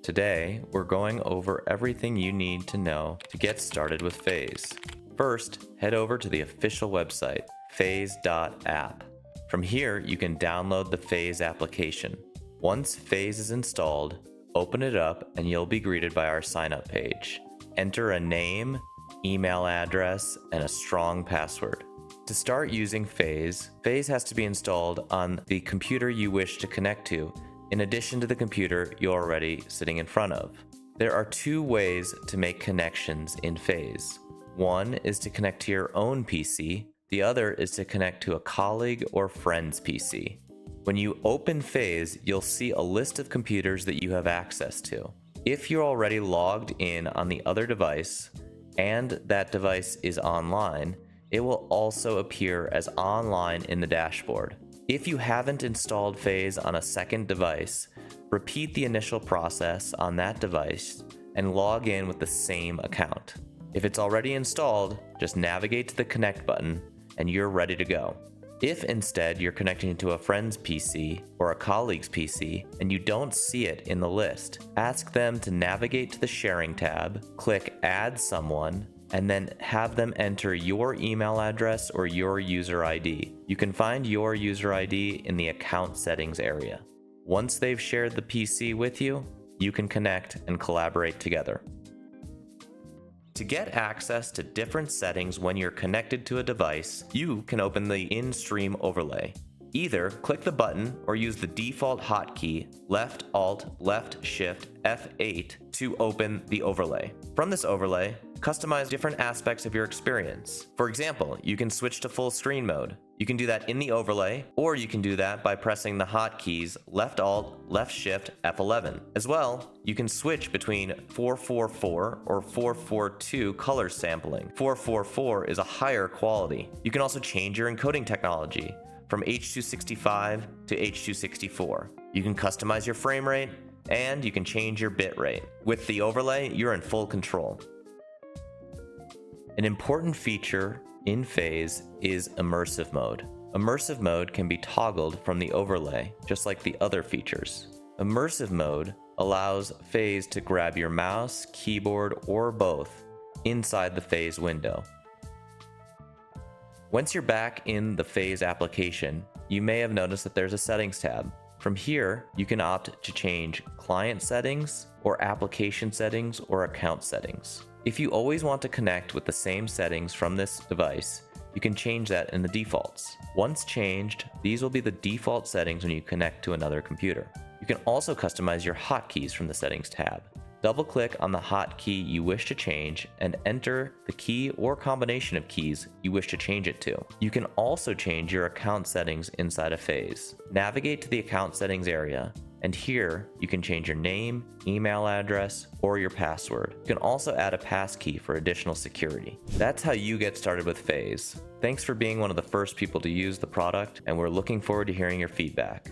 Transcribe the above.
Today, we're going over everything you need to know to get started with Phaze. First, head over to the official website, phaze.app. From here, you can download the Phaze application. Once Phaze is installed, open it up and you'll be greeted by our sign-up page. Enter a name, email address, and a strong password. To start using Phaze, Phaze has to be installed on the computer you wish to connect to, in addition to the computer you're already sitting in front of. There are two ways to make connections in Phaze. One is to connect to your own PC, the other is to connect to a colleague or friend's PC. When you open Phaze, you'll see a list of computers that you have access to. If you're already logged in on the other device, and that device is online, it will also appear as online in the dashboard. If you haven't installed Phaze on a second device, repeat the initial process on that device and log in with the same account. If it's already installed, just navigate to the Connect button and you're ready to go. If instead you're connecting to a friend's PC or a colleague's PC and you don't see it in the list, ask them to navigate to the Sharing tab, click Add Someone, and then have them enter your email address or your user ID. You can find your user ID in the Account Settings area. Once they've shared the PC with you, you can connect and collaborate together. To get access to different settings when you're connected to a device, you can open the in-stream overlay. Either click the button or use the default hotkey left Alt left Shift F8 to open the overlay. From this overlay, customize different aspects of your experience. For example, you can switch to full screen mode. You can do that in the overlay, or you can do that by pressing the hotkeys left Alt left Shift F11. As well, you can switch between 444 or 442 color sampling. 444 is a higher quality. You can also change your encoding technology from H.265 to H.264. You can customize your frame rate, and you can change your bit rate. With the overlay, you're in full control. An important feature in Phaze is immersive mode. Immersive mode can be toggled from the overlay, just like the other features. Immersive mode allows Phaze to grab your mouse, keyboard, or both inside the Phaze window. Once you're back in the Phaze application, you may have noticed that there's a Settings tab. From here, you can opt to change client settings, or application settings, or account settings. If you always want to connect with the same settings from this device, you can change that in the defaults. Once changed, these will be the default settings when you connect to another computer. You can also customize your hotkeys from the Settings tab. Double-click on the hotkey you wish to change and enter the key or combination of keys you wish to change it to. You can also change your account settings inside of Phaze. Navigate to the Account Settings area, and here you can change your name, email address, or your password. You can also add a passkey for additional security. That's how you get started with Phaze. Thanks for being one of the first people to use the product, and we're looking forward to hearing your feedback.